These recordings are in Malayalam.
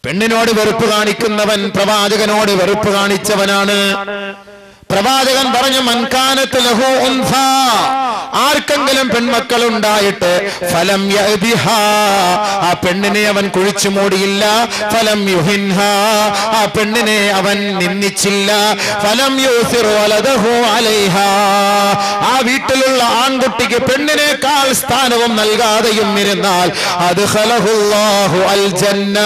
പെണ്ണിനോട് വെറുപ്പ് കാണിക്കുന്നവൻ പ്രവാചകനോട് വെറുപ്പ് കാണിച്ചവനാണ്. പ്രവാചകൻ പറഞ്ഞു, മൻകാനത്ത് ലഹു ഉൻഫ, ആർക്കെങ്കിലും പെൺമക്കൾ ഉണ്ടായിട്ട് ഫലം യഅ്ദിഹാ, ആ പെണ്ണിനെ അവൻ കുഴിച്ചു മൂടിയില്ല. ഫലം യുഹിൻഹാ, ആ പെണ്ണിനെ അവൻ നിന്ദിച്ചില്ല. ഫലം യൂസിറു വലദഹു അലൈഹാ, ആ വീട്ടിലുള്ള ആൺകുട്ടിക്ക് പെണ്ണിനേക്കാൾ സ്ഥാനവും നൽകാതെയും ഇരുന്നാൽ അദ്ഖലഹുല്ലാഹു അൽ ജന്ന,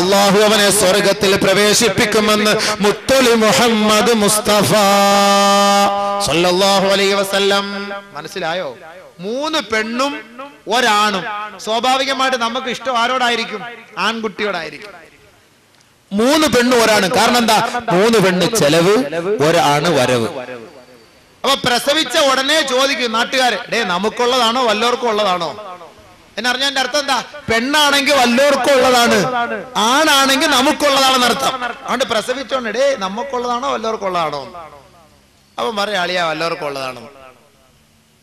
അല്ലാഹു അവനെ സ്വർഗ്ഗത്തിൽ പ്രവേശിപ്പിക്കുമെന്ന് മുത്തലി മുഹമ്മദ് മുസ്തഫ സല്ലല്ലാഹു അലൈഹി വസല്ലം. മനസ്സിലായോ? 3 പെണ്ണും ഒരാണും. സ്വാഭാവികമായിട്ട് നമുക്ക് ഇഷ്ടം ആരോടായിരിക്കും? ആൺകുട്ടിയോടായിരിക്കും. 3 പെണ്ണും ഒരാണ്. കാരണം എന്താ? 3 പെണ്ണ് ചെലവ്, ഒരാണ് വരവ്. അപ്പൊ പ്രസവിച്ച ഉടനെ ചോദിക്കും നാട്ടുകാരെ, ഡേ നമുക്കുള്ളതാണോ വല്ലവർക്കും ഉള്ളതാണോ എന്നറിഞ്ഞാൽ എന്റെ അർത്ഥം എന്താ? പെണ്ണാണെങ്കിൽ വല്ലവർക്കും ഉള്ളതാണ്, ആണാണെങ്കിൽ നമുക്കുള്ളതാണെന്ന് അർത്ഥം. അതുകൊണ്ട് പ്രസവിച്ചോണ്ട് ഡേ നമുക്കുള്ളതാണോ വല്ലവർക്കും ഉള്ളതാണോ? അവൻ പറയാ അളിയാ വല്ലവർക്കും ഉള്ളതാണോ.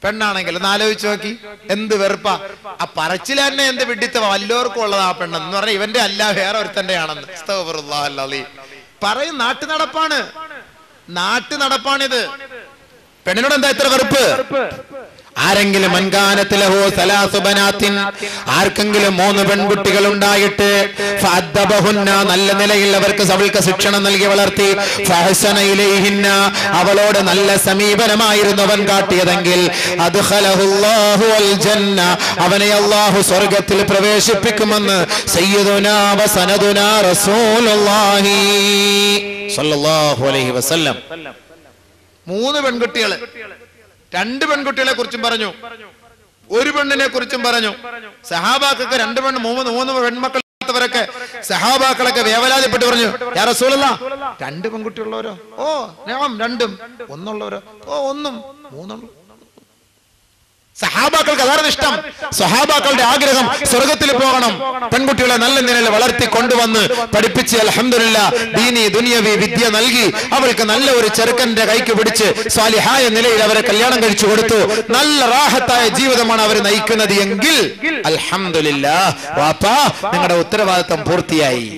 പെണ്ണാണെങ്കിൽ ഒന്ന് ആലോചിച്ച് നോക്കി, എന്ത് വെറുപ്പാ. ആ പറച്ചിൽ തന്നെ എന്ത് വിഡിത്ത, വല്ലവർക്കും ഉള്ളതാ പെണ്ണെന്ന് പറഞ്ഞാൽ ഇവന്റെ അല്ല വേറെ ഒരുത്തന്റെ ആണെന്ന്. അസ്തഗ്ഫിറുല്ലാഹ്. പറയും നാട്ടു നടപ്പാണ്, നാട്ടു നടപ്പാണിത്. പെണ്ണിനോട് എന്താ ഇത്ര വെറുപ്പ്? ആരെങ്കിലും മൻകാനത്ത് ലഹു സലാസു ബനാത്തിൻ, ആർക്കെങ്കിലും 3 പെൺകുട്ടികൾ ഉണ്ടായിട്ട് ഫഅദ്ദബഹുന്ന, നല്ല നിലയിൽ അവർക്ക് ശിക്ഷണം നൽകി വളർത്തി, ഫഹസന ഇലൈഹിന്ന, അവളോട് നല്ല സമീപനമായിരുന്നു അവൻ കാട്ടിയതെങ്കിൽ അദ്ഖലഹുല്ലാഹു അൽ ജന്ന, അവനെ അല്ലാഹു സ്വർഗ്ഗത്തിൽ പ്രവേശിപ്പിക്കുമെന്ന് സയ്യിദുനാ വ സനദുനാ റസൂലുള്ളാഹി സ്വല്ലല്ലാഹു അലൈഹി വസല്ലം. 3 പെൺകുട്ടികൾ, 2 പെൺകുട്ടികളെ കുറിച്ചും പറഞ്ഞു, 1 പെണ്ണിനെ കുറിച്ചും പറഞ്ഞു. സഹാബാക്കൾക്ക് 2 പെണ്ണ് 3 പെൺമക്കളവരൊക്കെ സഹാബാക്കളൊക്കെ വേവലാതിപ്പെട്ട് പറഞ്ഞു, യാ റസൂലല്ലാഹ് 2 പെൺകുട്ടിയുള്ളവരോ? ഓ ഞാൻ 2ഉം. 1ഉള്ളവരോ? ഓ 1ഉം. 3ഉം. സഹാബാക്കൾക്ക് അതാണ് ഇഷ്ടം. സഹാബാക്കളുടെ ആഗ്രഹം സ്വർഗത്തിൽ പോകണം. പെൺകുട്ടികളെ നല്ല നിലയിൽ വളർത്തി കൊണ്ടുവന്ന് പഠിപ്പിച്ച് അൽഹംദുലില്ലാഹ് ദീനി ദുനിയവി വിദ്യ നൽകി അവർക്ക് നല്ല ഒരു ചെറുക്കന്റെ കൈക്ക് പിടിച്ച് സാലിഹായ നിലയിൽ അവരെ കല്യാണം കഴിച്ചു കൊടുത്തു. നല്ല റാഹത്തായ ജീവിതമാണ് അവർ നയിക്കുന്നത് എങ്കിൽ അൽഹംദുലില്ലാഹ് വാപ്പാ നിങ്ങളുടെ ഉത്തരവാദിത്വം പൂർത്തിയായി.